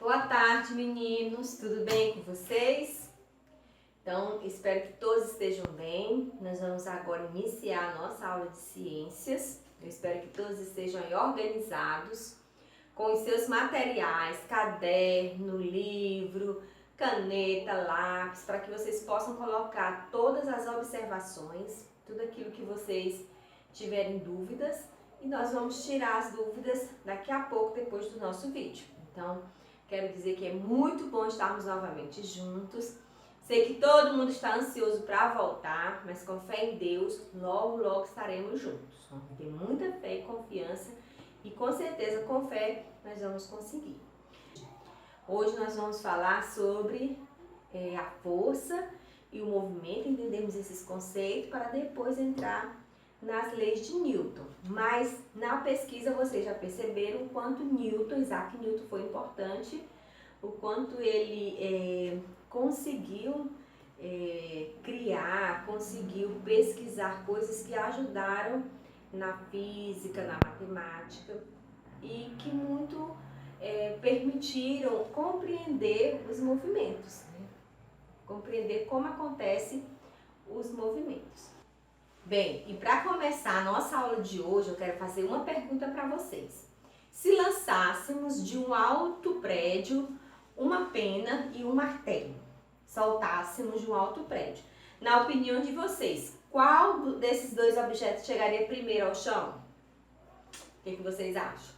Boa tarde, meninos. Tudo bem com vocês? Então, espero que todos estejam bem. Nós vamos agora iniciar a nossa aula de ciências. Eu espero que todos estejam aí organizados com os seus materiais, caderno, livro, caneta, lápis, para que vocês possam colocar todas as observações, tudo aquilo que vocês tiverem dúvidas, e nós vamos tirar as dúvidas daqui a pouco, depois do nosso vídeo. Então, quero dizer que é muito bom estarmos novamente juntos. Sei que todo mundo está ansioso para voltar, mas com fé em Deus, logo, logo estaremos juntos. Vamos ter muita fé e confiança e com certeza, com fé, nós vamos conseguir. Hoje nós vamos falar sobre a força e o movimento, entendemos esses conceitos para depois entrar nas leis de Newton. Mas na pesquisa vocês já perceberam o quanto Isaac Newton foi importante, o quanto ele conseguiu criar, conseguiu pesquisar coisas que ajudaram na física, na matemática e que muito permitiram compreender os movimentos, né? Compreender como acontecem os movimentos. Bem, e para começar a nossa aula de hoje, eu quero fazer uma pergunta para vocês. Se lançássemos de um alto prédio uma pena e um martelo, soltássemos de um alto prédio, na opinião de vocês, qual desses dois objetos chegaria primeiro ao chão? O que vocês acham?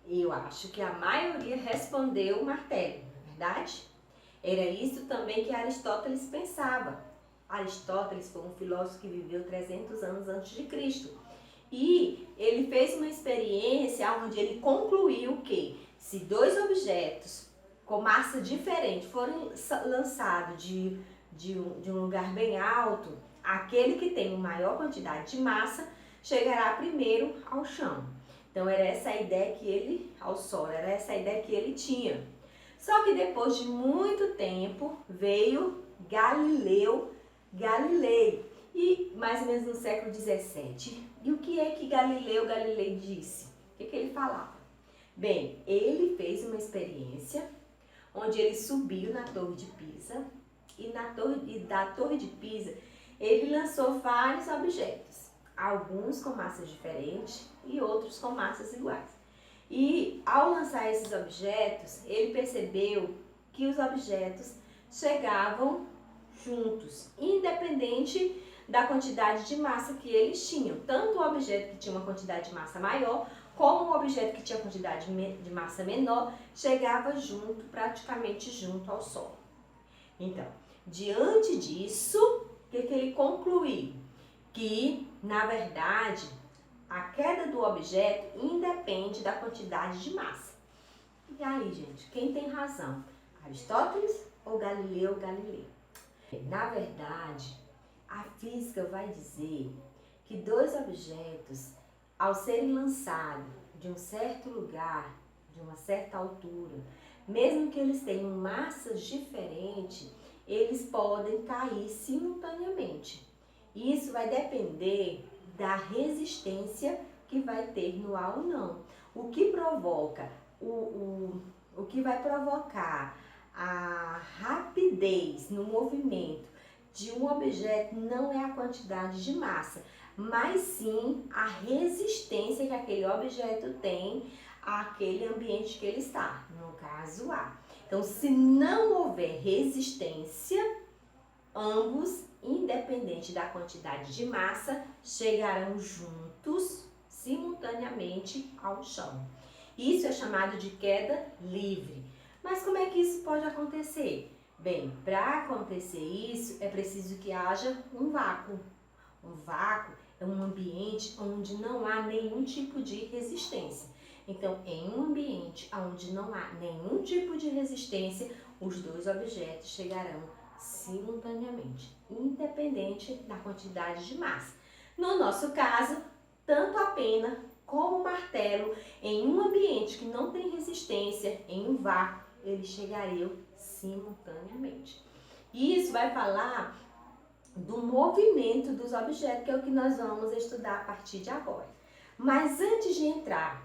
Eu acho que a maioria respondeu o martelo, não é verdade? Era isso também que Aristóteles pensava. Aristóteles foi um filósofo que viveu 300 anos antes de Cristo. E ele fez uma experiência onde ele concluiu que se dois objetos com massa diferente forem lançados de um lugar bem alto, aquele que tem maior quantidade de massa chegará primeiro ao chão. Então era essa a ideia que ele, ao Sol, era essa a ideia que ele tinha. Só que depois de muito tempo veio Galileu Galilei, e mais ou menos no século 17. E o que é que Galileu Galilei disse? O que ele falava? Bem, ele fez uma experiência onde ele subiu na Torre de Pisa e da Torre de Pisa ele lançou vários objetos, alguns com massas diferentes e outros com massas iguais. E ao lançar esses objetos, ele percebeu que os objetos chegavam juntos, independente da quantidade de massa que eles tinham. Tanto o objeto que tinha uma quantidade de massa maior, como o objeto que tinha quantidade de massa menor, chegava junto, praticamente junto ao Sol. Então, diante disso, o que ele concluiu? Que, na verdade, a queda do objeto independe da quantidade de massa. E aí, gente, quem tem razão? Aristóteles ou Galileu Galilei? Na verdade, a física vai dizer que dois objetos, ao serem lançados de um certo lugar, de uma certa altura, mesmo que eles tenham massas diferentes, eles podem cair simultaneamente. Isso vai depender da resistência que vai ter no ar ou não. O que provoca, o que vai provocar a rapidez no movimento de um objeto não é a quantidade de massa, mas sim a resistência que aquele objeto tem àquele ambiente que ele está, no caso ar. Então, se não houver resistência, ambos, independente da quantidade de massa, chegarão juntos, simultaneamente, ao chão. Isso é chamado de queda livre. Mas como é que isso pode acontecer? Bem, para acontecer isso, é preciso que haja um vácuo. Um vácuo é um ambiente onde não há nenhum tipo de resistência. Então, em um ambiente onde não há nenhum tipo de resistência, os dois objetos chegarão simultaneamente, independente da quantidade de massa. No nosso caso, tanto a pena como o martelo, em um ambiente que não tem resistência, em um vácuo, eles chegariam simultaneamente. Isso vai falar do movimento dos objetos, que é o que nós vamos estudar a partir de agora. Mas antes de entrar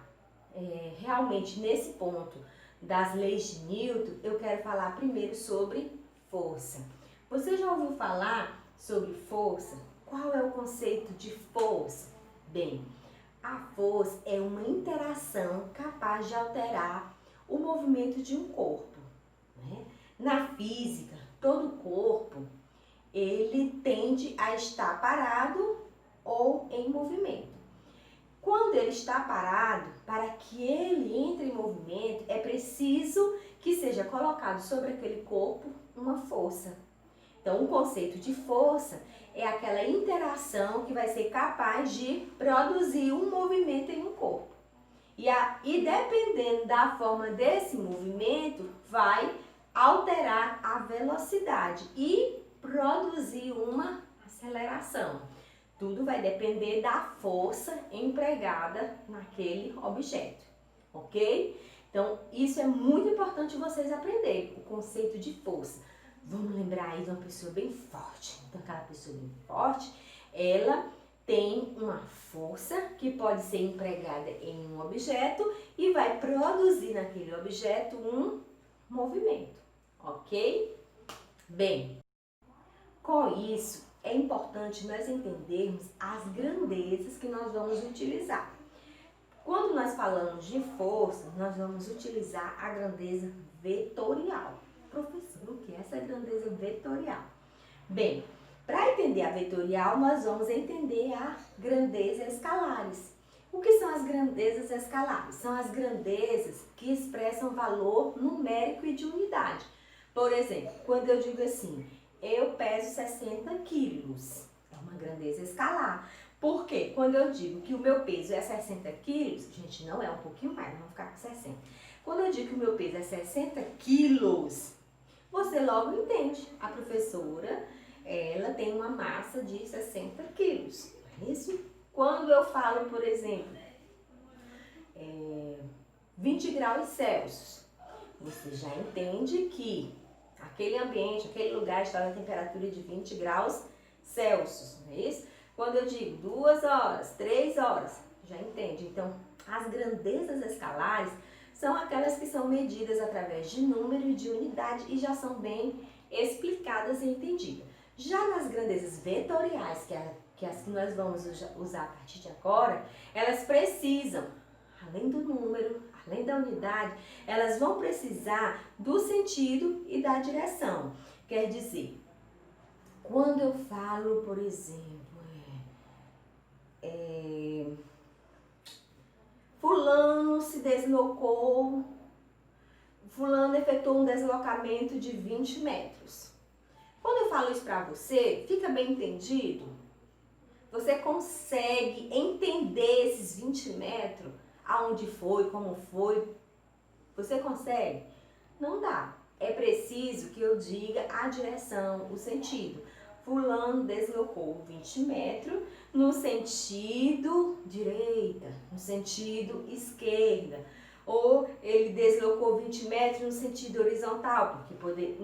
realmente nesse ponto das leis de Newton, eu quero falar primeiro sobre força. Você já ouviu falar sobre força? Qual é o conceito de força? Bem, a força é uma interação capaz de alterar o movimento de um corpo, né? Na física, todo corpo ele tende a estar parado ou em movimento. Quando ele está parado, para que ele entre em movimento, é preciso que seja colocado sobre aquele corpo uma força. Então, o conceito de força é aquela interação que vai ser capaz de produzir um movimento em um corpo. E dependendo da forma desse movimento, vai alterar a velocidade e produzir uma aceleração. Tudo vai depender da força empregada naquele objeto, ok? Então, isso é muito importante vocês aprenderem, o conceito de força. Vamos lembrar aí de uma pessoa bem forte. Então, aquela pessoa bem forte, ela tem uma força que pode ser empregada em um objeto e vai produzir naquele objeto um movimento, ok? Bem, com isso, é importante nós entendermos as grandezas que nós vamos utilizar. Quando nós falamos de força, nós vamos utilizar a grandeza vetorial. Professor, o que é essa grandeza vetorial? Bem, para entender a vetorial, nós vamos entender a grandeza escalares. O que são as grandezas escalares? São as grandezas que expressam valor numérico e de unidade. Por exemplo, quando eu digo assim, eu peso 60 quilos, é uma grandeza escalar. Por quê? Quando eu digo que o meu peso é 60 quilos, gente, não é um pouquinho mais, vamos ficar com 60. Quando eu digo que o meu peso é 60 quilos, você logo entende. A professora, ela tem uma massa de 60 quilos, não é isso? Quando eu falo, por exemplo, 20 graus Celsius, você já entende que aquele ambiente, aquele lugar está na temperatura de 20 graus Celsius, não é isso? Quando eu digo 2 horas, 3 horas, já entende. Então, as grandezas escalares são aquelas que são medidas através de número e de unidade e já são bem explicadas e entendidas. Já nas grandezas vetoriais, que é as que nós vamos usar a partir de agora, elas precisam, além do número, além da unidade, elas vão precisar do sentido e da direção. Quer dizer, quando eu falo, por exemplo, fulano se deslocou, fulano efetuou um deslocamento de 20 metros. Quando eu falo isso para você, fica bem entendido? Você consegue entender esses 20 metros? Aonde foi, como foi? Você consegue? Não dá. É preciso que eu diga a direção, o sentido. Fulano deslocou 20 metros no sentido direita, no sentido esquerda. Ou ele deslocou 20 metros no sentido horizontal, porque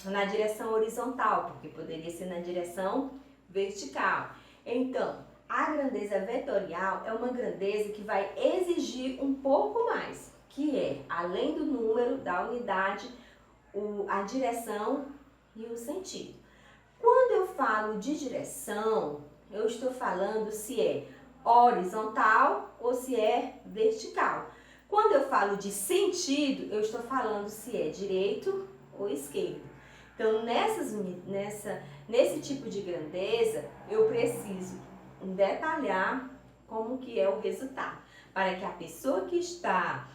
na direção horizontal, porque poderia ser na direção vertical. Então, a grandeza vetorial é uma grandeza que vai exigir um pouco mais, que é, além do número, da unidade, a direção e o sentido. Quando eu falo de direção, eu estou falando se é horizontal ou se é vertical. Quando eu falo de sentido, eu estou falando se é direito ou esquerdo. Então, nesse tipo de grandeza, eu preciso detalhar como que é o resultado, para que a pessoa que está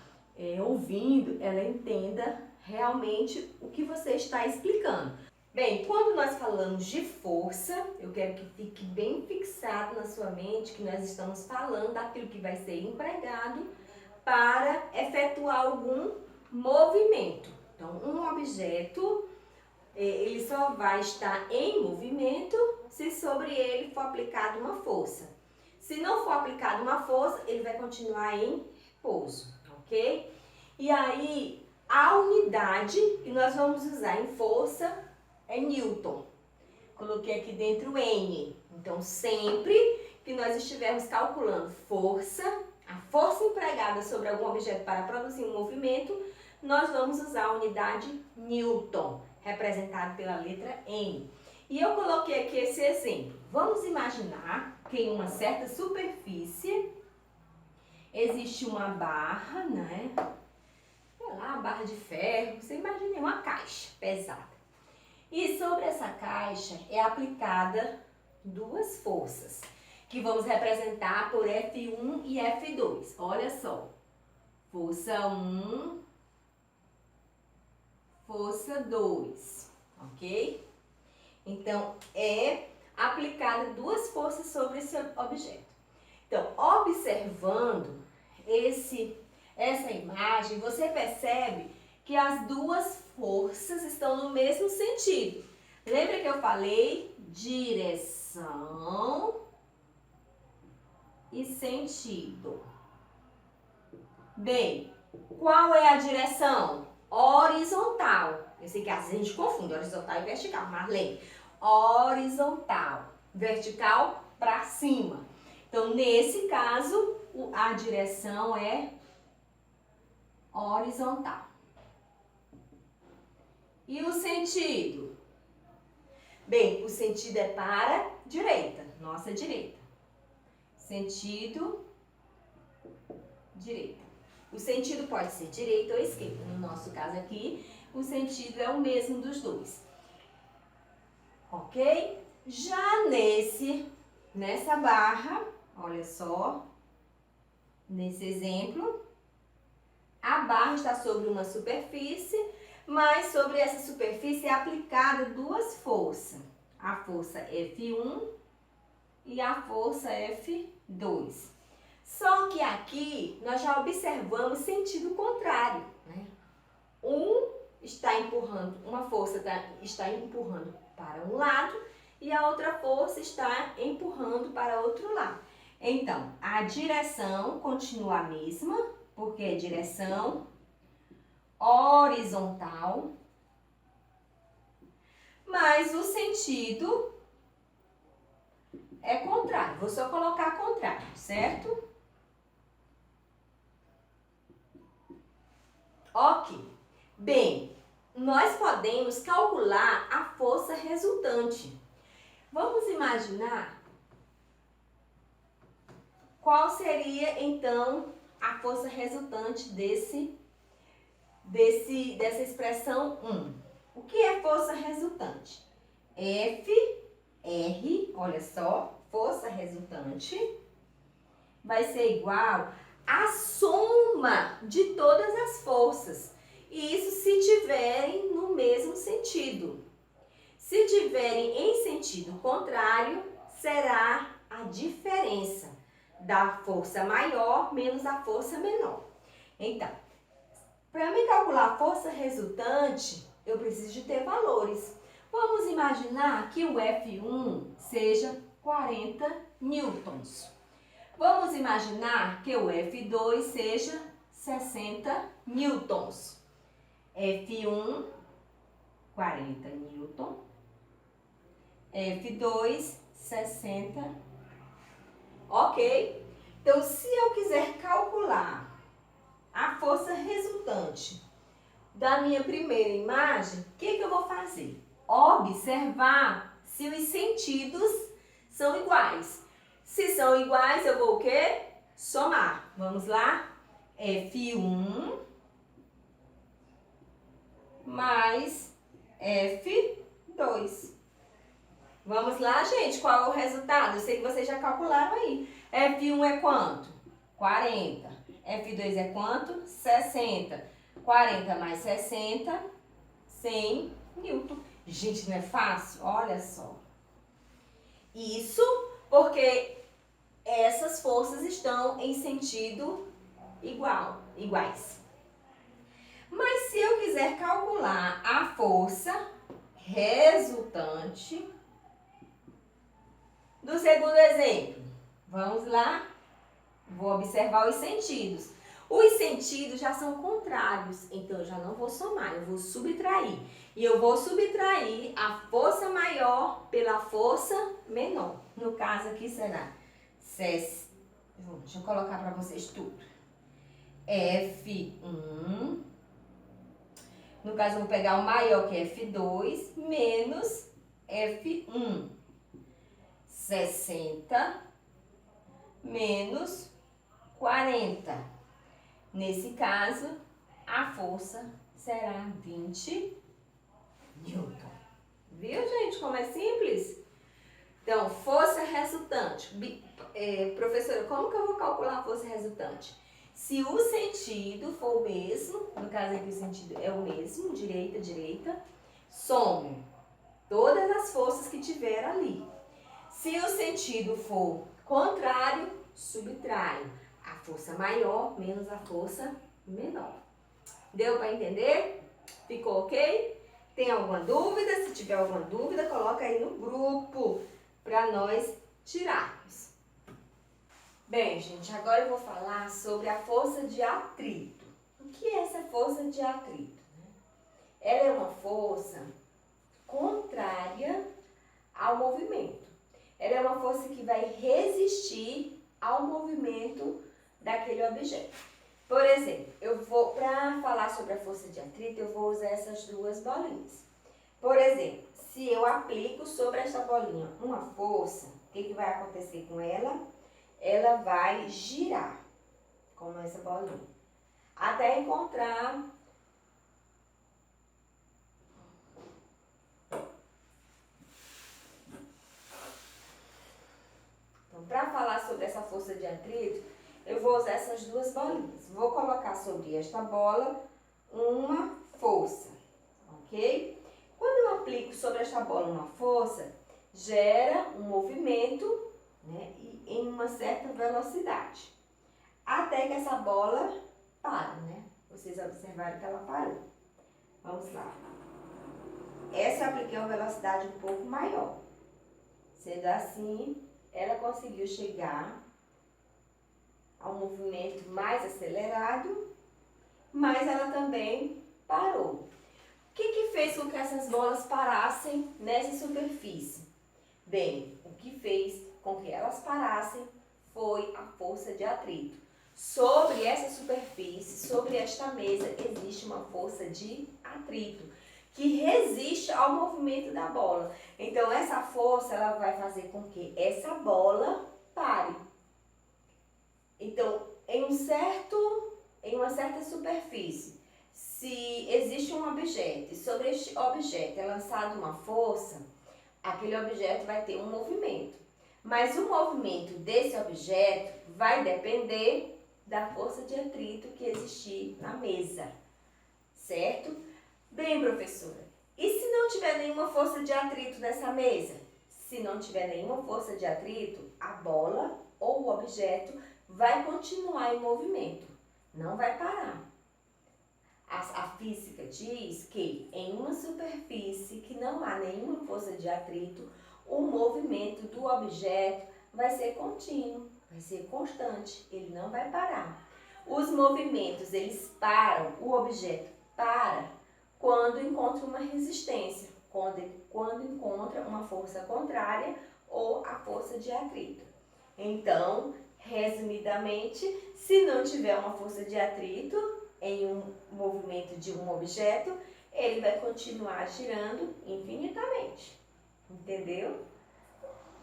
ouvindo, ela entenda realmente o que você está explicando. Bem, quando nós falamos de força, eu quero que fique bem fixado na sua mente que nós estamos falando daquilo que vai ser empregado para efetuar algum movimento. Então, um objeto, ele só vai estar em movimento se sobre ele for aplicada uma força. Se não for aplicada uma força, ele vai continuar em repouso, ok? E aí, a unidade que nós vamos usar em força é Newton. Coloquei aqui dentro N. Então, sempre que nós estivermos calculando força, a força empregada sobre algum objeto para produzir um movimento, nós vamos usar a unidade Newton, representado pela letra N. E eu coloquei aqui esse exemplo. Vamos imaginar que em uma certa superfície existe uma barra, né? Sei lá, uma barra de ferro, você imagina uma caixa pesada. E sobre essa caixa é aplicada duas forças, que vamos representar por F1 e F2. Olha só, força 1, força 2, ok? Então, é aplicada duas forças sobre esse objeto. Então, observando essa imagem, você percebe que as duas forças estão no mesmo sentido. Lembra que eu falei direção e sentido? Bem, qual é a direção? Horizontal. Eu sei que às vezes a gente confunde horizontal e vertical, mas lembre, horizontal, vertical para cima. Então, nesse caso, a direção é horizontal. E o sentido? Bem, o sentido é para direita, nossa direita. Sentido, direita. O sentido pode ser direita ou esquerda. No nosso caso aqui, o sentido é o mesmo dos dois. Ok? Já nessa barra, olha só, nesse exemplo, a barra está sobre uma superfície, mas sobre essa superfície é aplicada duas forças. A força F1 e a força F2. Só que aqui nós já observamos sentido contrário, né? Uma força está empurrando para um lado e a outra força está empurrando para outro lado. Então, a direção continua a mesma, porque é direção horizontal, mas o sentido é contrário. Vou só colocar contrário, certo? Ok. Bem, nós podemos calcular a força resultante. Vamos imaginar qual seria, então, a força resultante dessa expressão 1. O que é força resultante? R, olha só, força resultante vai ser igual à soma de todas as forças. E isso se tiverem no mesmo sentido. Se tiverem em sentido contrário, será a diferença da força maior menos a força menor. Então, para me calcular a força resultante, eu preciso de ter valores. Vamos imaginar que o F1 seja 40 newtons. Vamos imaginar que o F2 seja 60 newtons. F1, 40 newton. F2, 60. Ok? Então, se eu quiser calcular a força resultante da minha primeira imagem, o que eu vou fazer? Observar se os sentidos são iguais. Se são iguais, eu vou o quê? Somar. Vamos lá? F1 mais F2. Vamos lá, gente? Qual é o resultado? Eu sei que vocês já calcularam aí. F1 é quanto? 40. F2 é quanto? 60. 40 mais 60, 100 newton. Gente, não é fácil? Olha só. Isso porque essas forças estão em sentido iguais. Mas se eu quiser calcular a força resultante do segundo exemplo, vamos lá? Vou observar os sentidos. Os sentidos já são contrários, então eu já não vou somar, eu vou subtrair. E eu vou subtrair a força maior pela força menor. No caso aqui será deixa eu colocar para vocês tudo. F1 No caso, eu vou pegar o maior, que é F2, menos F1. 60 menos 40. Nesse caso, a força será 20 Newton. Viu, gente, como é simples? Então, força resultante. Professora, como que eu vou calcular a força resultante? Se o sentido for o mesmo, no caso aqui o sentido é o mesmo, direita, direita, some todas as forças que tiver ali. Se o sentido for contrário, subtraio a força maior menos a força menor. Deu para entender? Ficou ok? Tem alguma dúvida? Se tiver alguma dúvida, coloca aí no grupo para nós tirarmos. Bem, gente, agora eu vou falar sobre a força de atrito. O que é essa força de atrito? Ela é uma força contrária ao movimento. Ela é uma força que vai resistir ao movimento daquele objeto. Por exemplo, para falar sobre a força de atrito, eu vou usar essas duas bolinhas. Por exemplo, se eu aplico sobre esta bolinha uma força, o que vai acontecer com ela? Ela vai girar, como essa bolinha, até encontrar para falar sobre essa força de atrito, eu vou usar essas duas bolinhas. Vou colocar sobre esta bola uma força, ok? Quando eu aplico sobre esta bola uma força, gera um movimento, né, em uma certa velocidade, até que essa bola para, né? Vocês observaram que ela parou. Vamos lá. Essa eu apliquei uma velocidade um pouco maior. Sendo assim, ela conseguiu chegar ao movimento mais acelerado, mas ela também parou. O que fez com que essas bolas parassem nessa superfície? Bem, o que fez com que elas parassem foi a força de atrito. Sobre essa superfície, sobre esta mesa, existe uma força de atrito que resiste ao movimento da bola. Então, essa força ela vai fazer com que essa bola pare. Então, em uma certa superfície, se existe um objeto e sobre este objeto é lançada uma força, aquele objeto vai ter um movimento. Mas o movimento desse objeto vai depender da força de atrito que existir na mesa, certo? Bem, professora, e se não tiver nenhuma força de atrito nessa mesa? Se não tiver nenhuma força de atrito, a bola ou o objeto vai continuar em movimento, não vai parar. A física diz que em uma superfície que não há nenhuma força de atrito, o movimento do objeto vai ser contínuo, vai ser constante, ele não vai parar. Os movimentos, eles param, o objeto para quando encontra uma resistência, quando encontra uma força contrária ou a força de atrito. Então, resumidamente, se não tiver uma força de atrito em um movimento de um objeto, ele vai continuar girando infinitamente. Entendeu?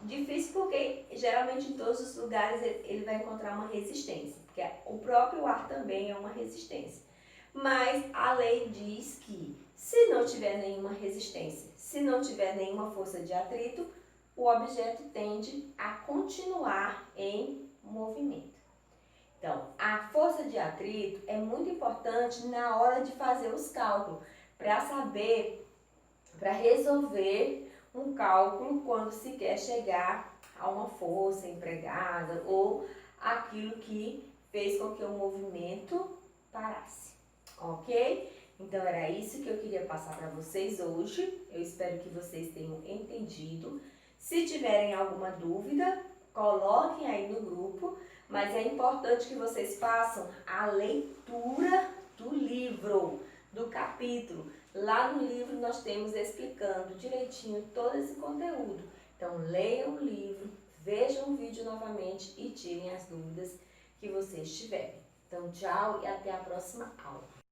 Difícil porque geralmente em todos os lugares ele vai encontrar uma resistência, porque o próprio ar também é uma resistência. Mas a lei diz que se não tiver nenhuma resistência, se não tiver nenhuma força de atrito, o objeto tende a continuar em movimento. Então, a força de atrito é muito importante na hora de fazer os cálculos, para saber, para resolver um cálculo quando se quer chegar a uma força empregada ou aquilo que fez com que o movimento parasse, ok? Então, era isso que eu queria passar para vocês hoje. Eu espero que vocês tenham entendido. Se tiverem alguma dúvida, coloquem aí no grupo, mas é importante que vocês façam a leitura do livro, do capítulo. Lá no livro nós temos explicando direitinho todo esse conteúdo. Então, leiam o livro, vejam o vídeo novamente e tirem as dúvidas que vocês tiverem. Então, tchau e até a próxima aula.